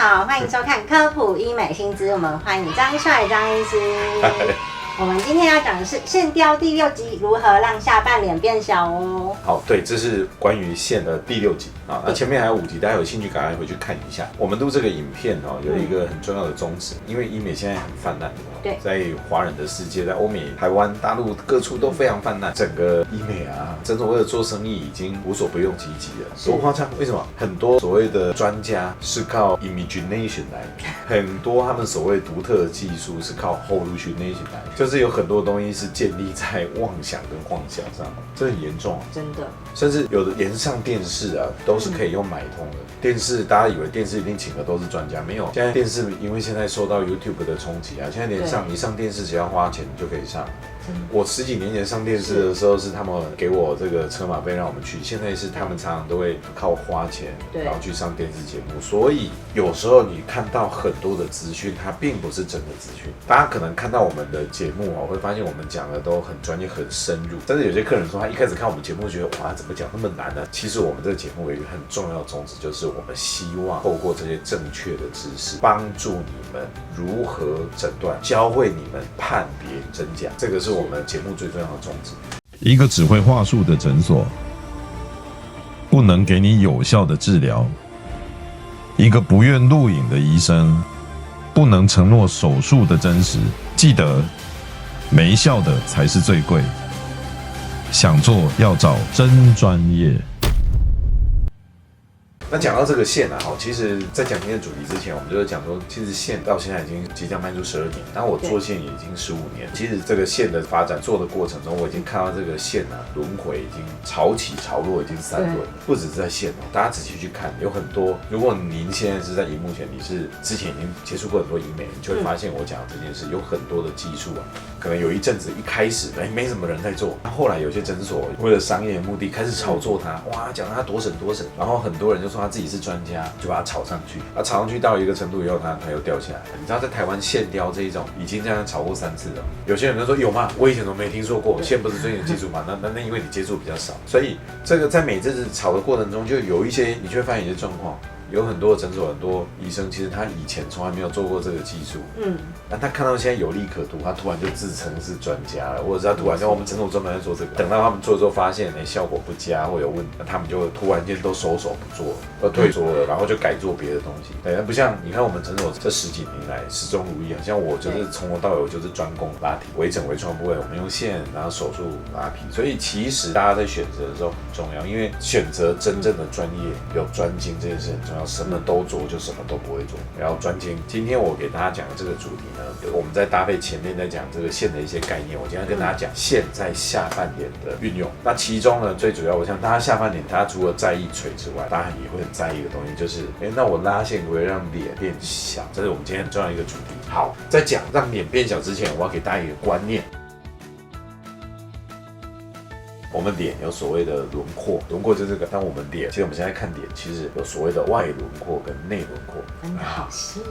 好，欢迎收看科普医美新知，我们欢迎张帅张医师。我们今天要讲的是线雕第6集，如何让下半脸变小哦。好，对，这是关于线的第6集啊。那前面还有5集，大家有兴趣赶快回去看一下。我们录这个影片哦，有一个很重要的宗旨，因为医美现在很泛滥，对，在华人的世界，在欧美、台湾、大陆各处都非常泛滥。整个医美啊，诊所为了做生意，已经无所不用其极了，多夸张！为什么？很多所谓的专家是靠 imagination 来，很多他们所谓独特的技术是靠 hallucination 来，就是有很多东西是建立在妄想跟幻想上，这很严重啊，真的。甚至有的连上电视啊，都是可以用买通的。电视大家以为电视一定请的都是专家，没有。现在电视因为现在受到 YouTube 的冲击啊，现在连你上电视只要花钱你就可以上。我10几年前上电视的时候，是他们给我这个车马费让我们去，现在是他们常常都会靠花钱，然后去上电视节目。所以有时候你看到很多的资讯，它并不是真的资讯。大家可能看到我们的节目会发现我们讲的都很专业、很深入。但是有些客人说，他一开始看我们节目觉得哇，怎么讲那么难呢？其实我们这个节目有一个很重要的宗旨，就是我们希望透过这些正确的知识，帮助你们如何诊断，教会你们判别真假。这个是我们节目最重要的宗旨。一个只会话术的诊所，不能给你有效的治疗；一个不愿录影的医生，不能承诺手术的真实。记得，没效的才是最贵。想做要找真专业。那讲到这个线啊，其实在讲今天的主题之前，我们就是讲说，其实线到现在已经即将迈入12年，然后我做线也已经15年。其实这个线的发展做的过程中，我已经看到这个线啊轮回已经潮起潮落，已经3轮，不只是在线大家仔细去看，有很多。如果您现在是在荧幕前，你是之前已经接触过很多医美，你就会发现我讲的这件事有很多的技术啊，可能有一阵子一开始没什么人在做，后来有些诊所为了商业目的开始炒作它，哇，讲它多神多神，然后很多人就说他自己是专家，就把它炒上去，炒上去到一个程度以后，它又掉下来。你知道在台湾线雕这一种已经这样炒过3次了，有些人就说有吗？我以前都没听说过，线不是最近的技术吗？那因为你接触比较少，所以这个在每次炒的过程中，就有一些你就会发现一些状况。有很多的诊所，很多医生，其实他以前从来没有做过这个技术，那他看到现在有利可图，他突然就自称是专家了，或者是他突然像我们诊所专门在做这个，等到他们做之后发现效果不佳或有问题，那他们就突然间都收手不做了，退缩了，然后就改做别的东西。对，不像你看我们诊所这10几年来始终如一啊，像我就是从头到尾我就是专攻拉提、微整、微创部位，我们用线，然后手术拉皮，所以其实大家在选择的时候很重要，因为选择真正的专业有专精这件事很重要。什么都做就什么都不会做，然后专精。今天我给大家讲的这个主题呢，我们在搭配前面在讲这个线的一些概念，我今天跟大家讲线在下半脸的运用。那其中呢，最主要我想大家下半脸，大家除了在意垂之外，大家也会很在意的东西，就是那我拉线会让脸变小，这是我们今天很重要的一个主题。好，在讲让脸变小之前，我要给大家一个观念。我们脸有所谓的轮廓，轮廓就是这个。当我们脸，其实我们现在看脸，其实有所谓的外轮廓跟内轮廓。真的好细。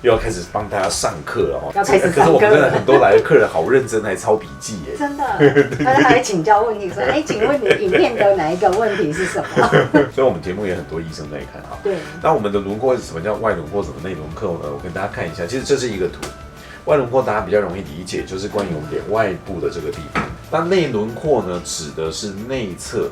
又要开始帮大家上课了要开始上课了。可是我们真的很多来的客人好认真，还抄笔记耶。真的，大家还会请教问题，说，请问你影片的哪一个问题是什么？所以我们节目也很多医生在看哈。对。那我们的轮廓是什么叫外轮廓，什么内轮廓呢？我跟大家看一下，其实这是一个图。外轮廓大家比较容易理解，就是关于我们脸外部的这个地方。那内轮廓呢，指的是内侧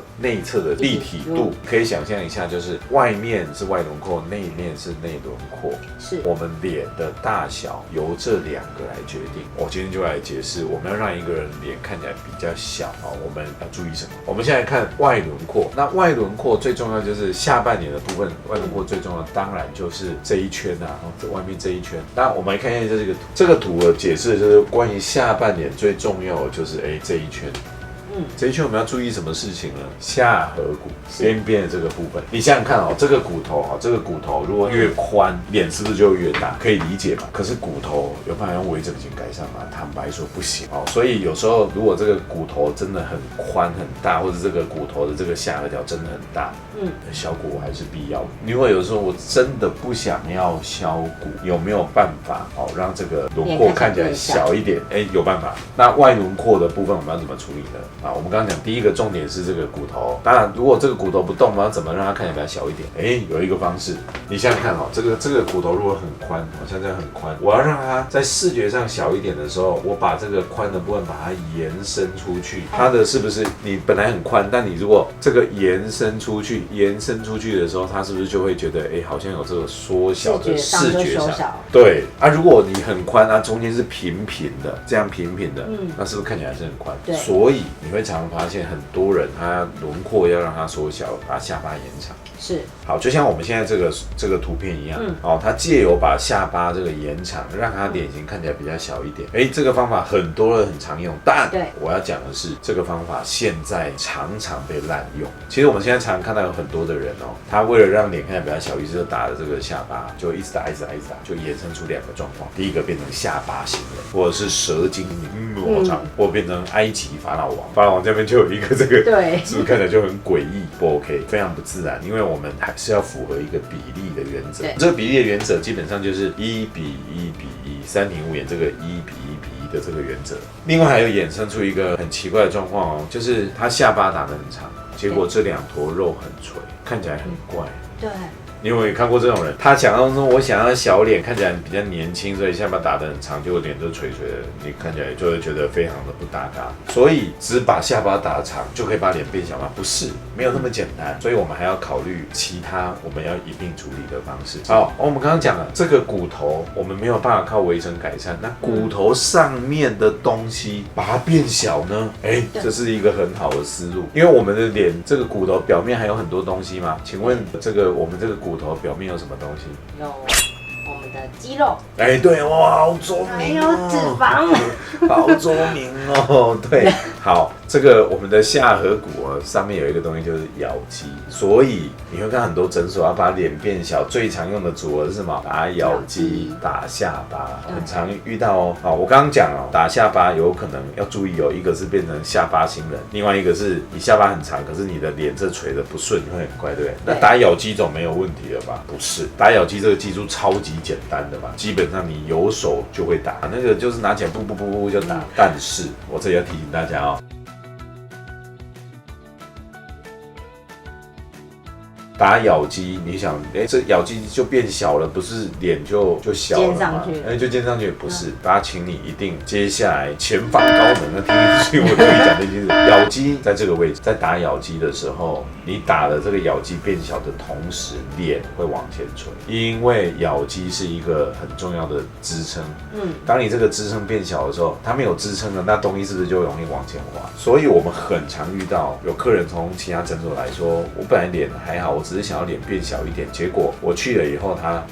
的立体度。可以想象一下，就是外面是外轮廓，内面是内轮廓。是我们脸的大小由这2个来决定。我今天就来解释，我们要让一个人脸看起来比较小我们要注意什么？我们现在看外轮廓。那外轮廓最重要就是下半脸的部分，外轮廓最重要当然就是这一圈这外面这一圈。那我们来看一下这个图的解释，就是关于下半脸最重要的就是这一圈。这一圈我们要注意什么事情呢？下颌骨边边的这个部分，你想想看这个骨头如果越宽，脸是不是就越大？可以理解嘛？可是骨头有办法用微整形改善吗？坦白说不行所以有时候如果这个骨头真的很宽很大，或者这个骨头的这个下颌角真的很大，削骨还是必要的。如果有时候我真的不想要削骨，有没有办法让这个轮廓看起来小一点？有办法。那外轮廓的部分我们要怎么处理呢？啊。我们刚刚讲第一个重点是这个骨头，当然如果这个骨头不动，我们要怎么让它看起来比较小一点？有一个方式，你想想看哦，这个骨头如果很宽，好像这样很宽，我要让它在视觉上小一点的时候，我把这个宽的部分把它延伸出去，它的是不是你本来很宽，但你如果这个延伸出去的时候，它是不是就会觉得好像有这个缩小的视觉上？对啊，如果你很宽啊，中间是平平的，这样平平的，那是不是看起来是很宽？对，所以你会常常发现很多人他轮廓要让它缩小，把下巴延长。是，好，就像我们现在这个图片一样，它借由把下巴这个延长，让它脸型看起来比较小一点。这个方法很多人很常用，但我要讲的是，这个方法现在常常被滥用。其实我们现在常常看到有很多的人他为了让脸看起来比较小，于是就打了这个下巴，就一直打，就衍生出两个状况。第一个变成下巴型人，或者是蛇精好长，或者变成埃及法老王。法老王这边就有一个这个，对，是不是看起来就很诡异，不 OK， 非常不自然，因为我们还是要符合一个比例的原则。这个比例的原则基本上就是1:1:1，三庭五眼这个1:1:1的这个原则。另外还有衍生出一个很奇怪的状况就是他下巴打得很长，结果这两坨肉很垂，看起来很怪。对。你有没有看过这种人？他想象中我想要小脸，看起来比较年轻，所以下巴打得很长，结果脸就垂垂的，你看起来就会觉得非常的不搭嘎。所以只把下巴打长就可以把脸变小吗？不是，没有那么简单。所以我们还要考虑其他我们要一并处理的方式。好，我们刚刚讲了这个骨头，我们没有办法靠微整改善，那骨头上面的东西把它变小呢？这是一个很好的思路，因为我们的脸这个骨头表面还有很多东西嘛。请问我们这个骨头表面有什么东西？有我们的肌肉。对，哇，好聪明还有脂肪，好聪明哦。对，好，这个我们的下颌骨上面有一个东西就是咬肌，所以你会看很多诊所要把脸变小，最常用的组合是什么？打咬肌、打下巴，很常遇到哦。好，我刚刚讲打下巴有可能要注意一个是变成下巴型人，另外一个是你下巴很长，可是你的脸这垂的不顺，会很怪，对不对？那打咬肌总没有问题了吧？不是，打咬肌这个技术超级简单的嘛，基本上你有手就会打，那个就是拿起来噗就打。但是我这里要提醒大家打咬肌，你想，这咬肌就变小了，不是脸就小了吗？就尖上去，不是。大家，请你一定接下来前方高能，那听进去我这里讲的就是咬肌在这个位置，在打咬肌的时候，你打的这个咬肌变小的同时，脸会往前垂，因为咬肌是一个很重要的支撑。当你这个支撑变小的时候，它没有支撑了，那东西是不是就容易往前滑？所以我们很常遇到有客人从其他诊所来说，我本来脸还好，我只是想要脸变小一点，结果我去了以后，他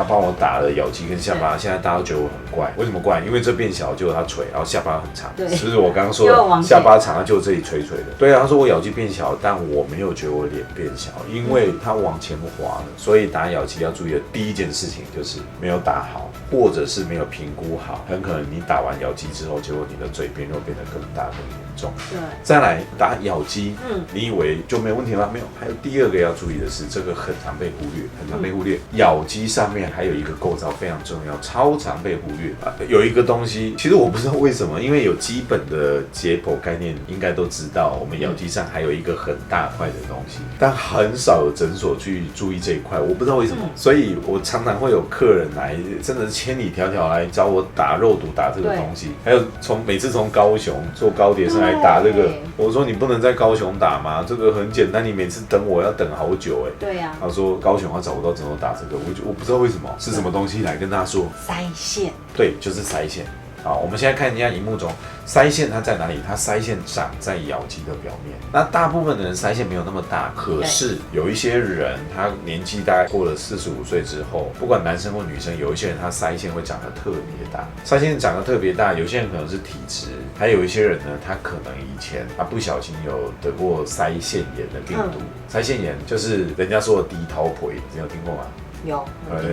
帮我打了咬肌跟下巴，现在大家都觉得我很怪。为什么怪？因为这变小，结果他垂，然后下巴很长，是不是我刚刚说的下巴长，就这里垂垂的？对啊，他说我咬肌变小，但我没有觉得我脸变小，因为它往前滑了。所以打咬肌要注意的第一件事情就是没有打好，或者是没有评估好，很可能你打完咬肌之后，结果你的嘴边肉变得更大更严重。对，再来打咬肌，你以为就没有问题吗？没有，还有第二个要注意的是，这个很常被忽略，咬肌上面还有一个构造非常重要，超常被忽略有一个东西，其实我不知道为什么，因为有基本的解剖概念，应该都知道，我们咬肌上还有一个很大块的东西，但很少有诊所去注意这一块，我不知道为什么，所以我常常会有客人来，真的是千里迢迢来找我打肉毒打这个东西，还有每次从高雄坐高铁上来打这个，我说你不能在高雄打吗？这个很简单，你每次等我要等好久对呀。他说高雄他找不到诊所打这个，我不知道为什么是什么东西来跟大家说。腮线。对，就是腮线。好，我们现在看一下荧幕中腮线它在哪里？它腮线长在咬肌的表面。那大部分的人腮线没有那么大，可是有一些人他年纪大概过了45岁之后，不管男生或女生，有一些人他腮线会长得特别大。腮线长得特别大，有些人可能是体质，还有一些人呢，他可能以前他不小心有得过腮腺炎的病毒。腮腺炎就是人家说的低头皮，你有听过吗？有，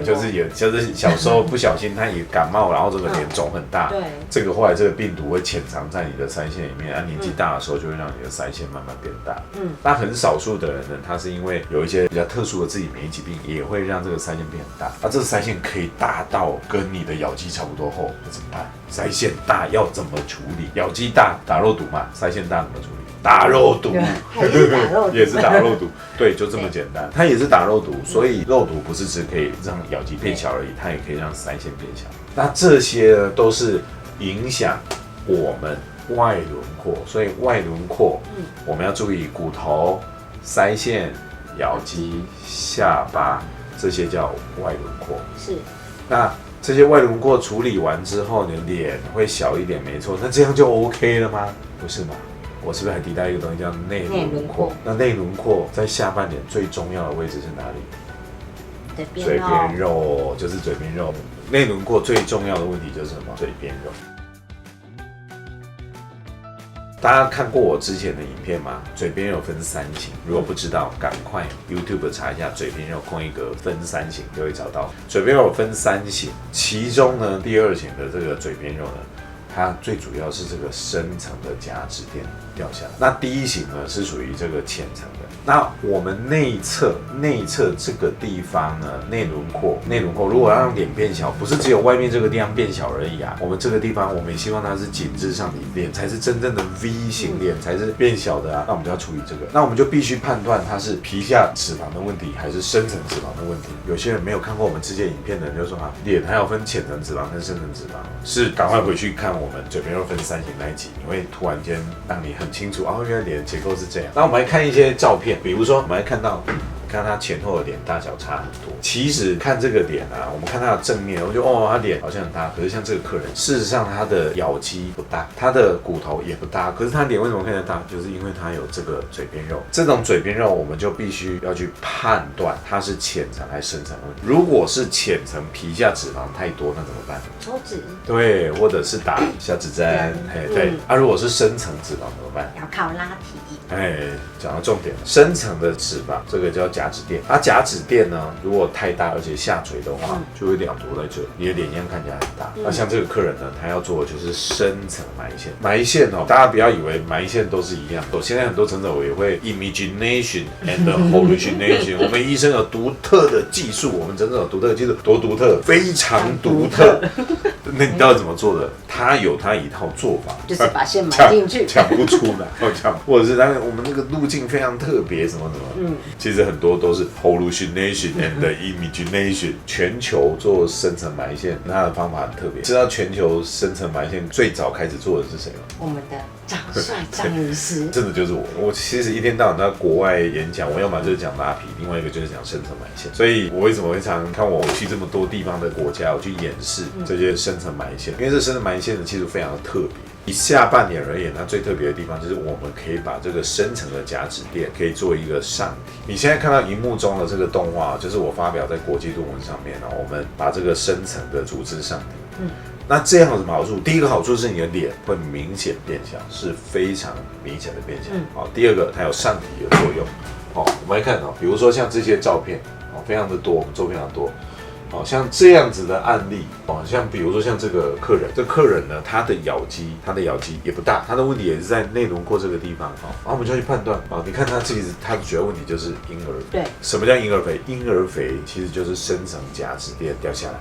就是小时候不小心他也感冒，然后这个脸肿很大，对，这个后来这个病毒会潜藏在你的腮腺里面，年纪大的时候就会让你的腮腺慢慢变大。那很少数的人呢，他是因为有一些比较特殊的自己免疫疾病，也会让这个腮腺变很大。那这个腮腺可以大到跟你的咬肌差不多厚，那怎么办？腮腺大要怎么处理？咬肌大打肉毒嘛，腮腺大怎么处理？打肉毒，还是打肉毒，也是打肉毒，对，就这么简单。它也是打肉毒，所以肉毒不是只可以让咬肌变小而已，它也可以让腮腺变小。那这些呢，都是影响我们外轮廓，所以外轮廓，我们要注意骨头、腮腺、咬肌、下巴，这些叫外轮廓。是。那这些外轮廓处理完之后，你的脸会小一点，没错。那这样就 OK 了吗？不是嘛？我是不是还提到一个东西叫内轮廓？那内轮廓在下半脸最重要的位置是哪里？嘴边肉，就是嘴边肉。内轮廓最重要的问题就是什么？嘴边肉。大家看过我之前的影片吗？嘴边肉分3型，如果不知道，赶快 YouTube 查一下嘴边肉空一格分3型，就会找到。嘴边肉分3型，其中呢第2型的这个嘴边肉呢，它最主要是这个深层的假指垫掉下来。那第1型呢是属于这个浅层的。那我们内侧这个地方呢，内轮廓如果要让脸变小，不是只有外面这个地方变小而已啊。我们这个地方，我们也希望它是紧致上提，脸才是真正的 V 型脸才是变小的啊。那我们就要处理这个，那我们就必须判断它是皮下脂肪的问题，还是深层脂肪的问题。有些人没有看过我们之前影片的人就说啊，脸还要分浅层脂肪跟深层脂肪，是赶快回去看我们嘴边肉分3型那一集，你会突然间让你很清楚哦，原来脸结构是这样。那我们来看一些照片。比如说，我们来看到，看它前后的脸大小差很多。其实看这个脸啊，我们看它的正面，我就哦，他脸好像很大。可是像这个客人，事实上他的咬肌不大，他的骨头也不大。可是他脸为什么看起来大？就是因为他有这个嘴边肉。这种嘴边肉，我们就必须要去判断它是浅层还是深层问题。如果是浅层皮下脂肪太多，那怎么办？抽脂。对，或者是打小指针。对。如果是深层脂肪怎么办？要靠拉提。讲到重点了，深层的脂肪，这个叫假指垫。假指垫呢，如果太大而且下垂的话，就会两坨在这里，你的脸一样看起来很大。那像这个客人呢，他要做的就是深层埋线。埋线哦，大家不要以为埋线都是一样。现在很多诊所也会 imagination and hallucination。我们医生有独特的技术，我们诊所有独特的技术，多独特，非常独特。那你到底怎么做的？他有他一套做法，就是把线埋进去，讲不出来，或者是我们那个路径非常特别，什么。其实很多都是 hallucination and imagination。全球做深层埋线，它的方法很特别。知道全球深层埋线最早开始做的是谁吗？我们的张帅张医师，真的就是我。我其实一天到晚在国外演讲，我要么就是讲拉皮，另外一个就是讲深层埋线。所以我为什么会常看我去这么多地方的国家，我去演示这些深层埋线？因为这深层埋线的技术非常的特别。以下半脸而言，它最特别的地方就是我们可以把这个深层的假指垫可以做一个上提。你现在看到荧幕中的这个动画，就是我发表在国际论文上面，然后我们把这个深层的组织上提。那这样有什么好处？第一个好处是你的脸会明显变小，是非常明显的变小。好，第二个它有上提的作用。好，我们来看比如说像这些照片，非常的多，我们做非常多。像这样子的案例，像比如说像这个客人，呢，他的咬肌也不大，他的问题也是在内轮廓这个地方，然后我们就要去判断，你看他的主要问题就是婴儿肥。对，什么叫婴儿肥？婴儿肥其实就是深层假指垫掉下来。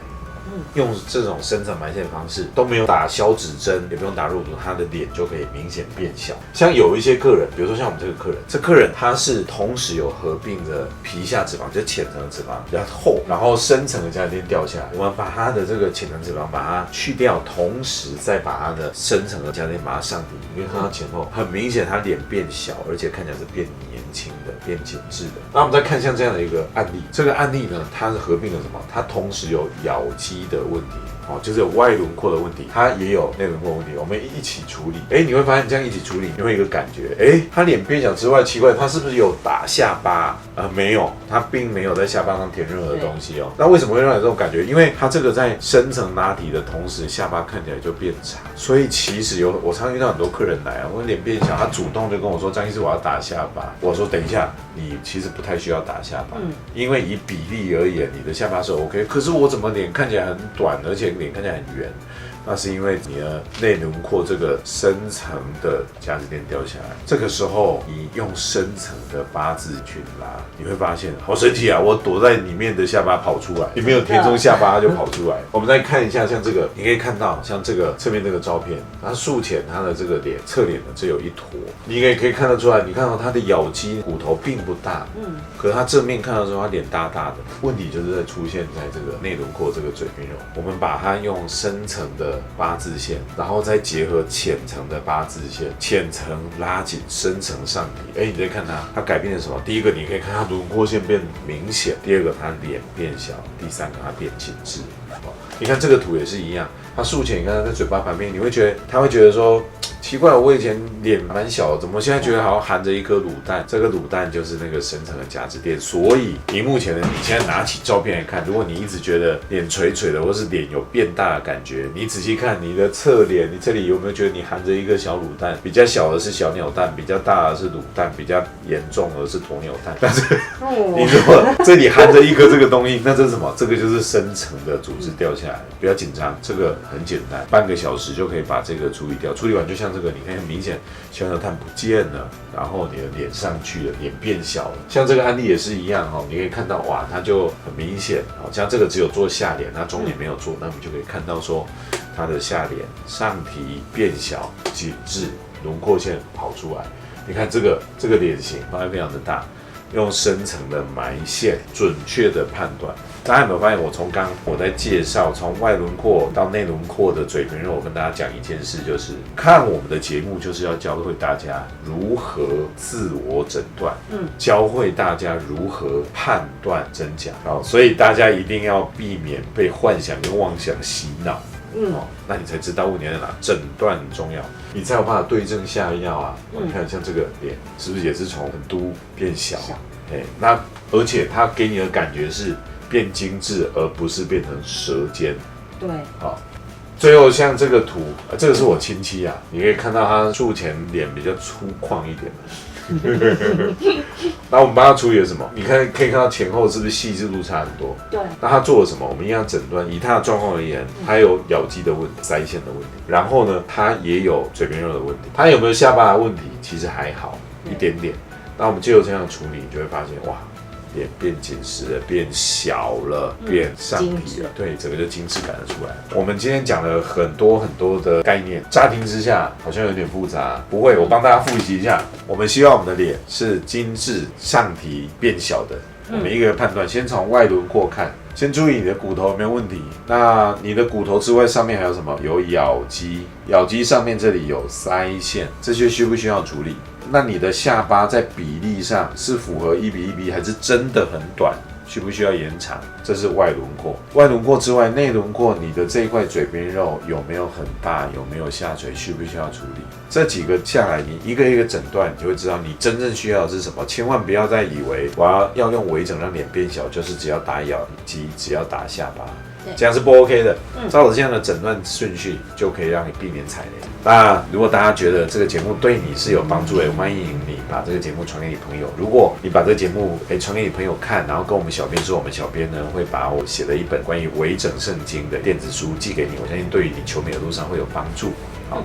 用这种深层埋线的方式，都没有打消脂针，也不用打肉毒，他的脸就可以明显变小。像有一些客人，比如说像我们这个客人，这客人他是同时有合并的皮下脂肪，就是浅层的脂肪比较厚，然后深层的假指垫掉下来，我们把他的这个浅层脂肪把它去掉，同时再把他的深层的假指垫把它上提，因为看到前后很明显，他脸变小，而且看起来是变年轻的、变紧致的。那我们再看像这样的一个案例，这个案例呢，它是合并了什么？它同时有咬肌的问题，就是有外轮廓的问题，它也有内轮廓问题，我们一起处理。你会发现这样一起处理，你会有一个感觉，他脸变小之外，奇怪，他是不是有打下巴？没有，他并没有在下巴上填任何东西哦。那为什么会让你这种感觉？因为他这个在深层拉提的同时，下巴看起来就变长。所以其实我常遇到很多客人来我脸变小，他主动就跟我说：“张医师，我要打下巴。”我说：“等一下，你其实不太需要打下巴，因为以比例而言，你的下巴是 OK。可是我怎么脸看起来很短，而且脸看起来很圆？那是因为你的内轮廓这个深层的夹子垫掉下来，这个时候你用深层的八字去拉，你会发现好神奇啊！我躲在里面的下巴跑出来，你没有填充下巴它就跑出来。我们再看一下，像这个你可以看到，像这个侧面这个照片，它术前它的这个脸侧脸呢，这有一坨，你也可以看得出来，你看到它的咬肌骨头并不大，可是它正面看到之后，它脸大大的，问题就是在出现在这个内轮廓这个嘴边肉。我们把它用深层的八字线，然后再结合浅层的八字线，浅层拉紧，深层上提。你再看它改变了什么？第一个，你可以看它轮廓线变明显；第二个，它脸变小；第三个，它变紧致。你看这个图也是一样，它术前你看它在嘴巴旁边，他会觉得说，奇怪，我以前脸蛮小的，怎么现在觉得好像含着一颗卤蛋？这个卤蛋就是那个深层的夹子垫。所以荧幕前的你现在拿起照片来看，如果你一直觉得脸垂垂的，或是脸有变大的感觉，你仔细看你的侧脸，你这里有没有觉得你含着一个小卤蛋？比较小的是小鸟蛋，比较大的是卤蛋，比较严重的是鸵鸟蛋。但是你如果这里含着一颗这个东西，那这是什么？这个就是深层的组织掉下来。不要紧张，这个很简单，半个小时就可以把这个处理掉。处理完就像这个，你看明显小鸟蛋不见了，然后你的脸上去了，脸变小了。像这个案例也是一样哦，你可以看到哇，它就很明显哦。像这个只有做下脸，它中脸没有做，那我们就可以看到说它的下脸上提变小、紧致，轮廓线跑出来。你看这个脸型非常的大。用深层的埋线准确的判断。大家有没有发现，我在介绍从外轮廓到内轮廓的嘴边肉，我跟大家讲一件事，就是看我们的节目就是要教会大家如何自我诊断，教会大家如何判断真假。所以大家一定要避免被幻想跟妄想洗脑。那你才知道问题在哪，诊断很重要，你才有办法对症下药啊。你看像这个脸是不是也是从很凸变小？那而且它给你的感觉是变精致，而不是变成舌尖。对，好。最后像这个图，这个是我亲戚啊，你可以看到他术前脸比较粗犷一点的。那我们帮他处理了什么？你看可以看到前后是不是细致度差很多？对。那他做了什么？我们一样诊断，以他的状况而言，他有咬肌的问题、腮线的问题，然后呢，他也有嘴边肉的问题。他有没有下巴的问题？其实还好，一点点。那我们借由这样的处理，你就会发现，哇，脸变紧实了，变小了，变上提了，对，整个就精致感的出来。我们今天讲了很多很多的概念，乍听之下好像有点复杂，不会，我帮大家复习一下。我们希望我们的脸是精致上提变小的。我们一个判断，先从外轮廓看，先注意你的骨头有没有问题。那你的骨头之外，上面还有什么？有咬肌，咬肌上面这里有腮线，这些需不需要处理？那你的下巴在比例上是符合1:1:1，还是真的很短？需不需要延长？这是外轮廓。外轮廓之外，内轮廓你的这一块嘴边肉有没有很大？有没有下垂？需不需要处理？这几个下来，你一个一个诊断，你就会知道你真正需要的是什么。千万不要再以为我要用微整让脸变小，就是只要打咬肌，只要打下巴。这样是不 OK 的。照着这样的诊断顺序，就可以让你避免踩雷。那如果大家觉得这个节目对你是有帮助的，欢迎你把这个节目传给你朋友。如果你把这个节目传给你朋友看，然后跟我们小编说，我们小编呢会把我写的一本关于微整圣经的电子书寄给你，我相信对于你求美的路上会有帮助。好，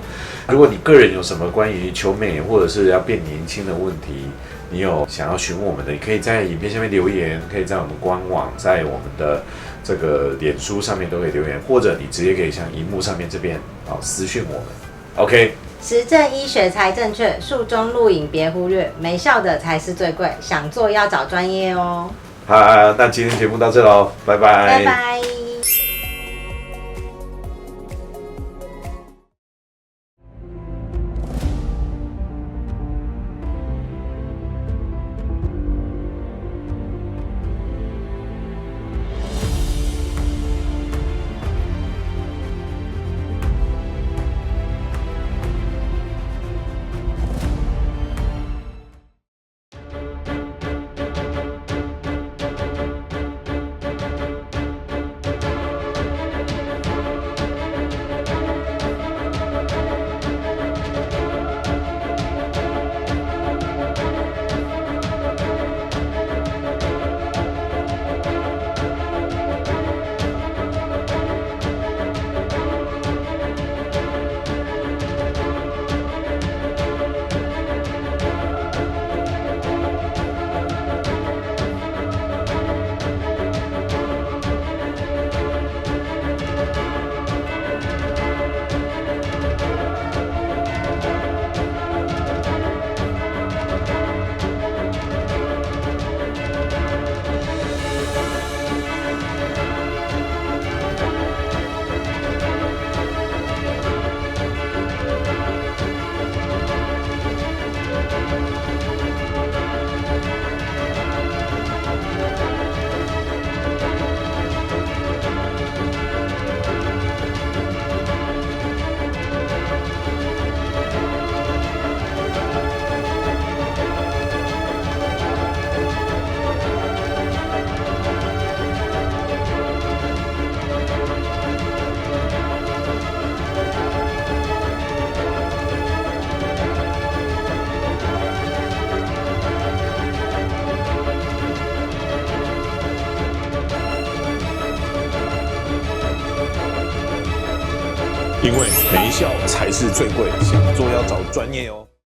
如果你个人有什么关于求美或者是要变年轻的问题，你有想要询问我们的，你可以在影片下面留言，可以在我们官网，在我们的这个脸书上面都可以留言，或者你直接可以像荧幕上面这边私讯我们。OK， 实证医学才正确，术中录影别忽略，没效的才是最贵，想做要找专业哦。好，那今天节目到这喽，拜拜。拜拜。因为没效才是最贵，想做要找专业哦。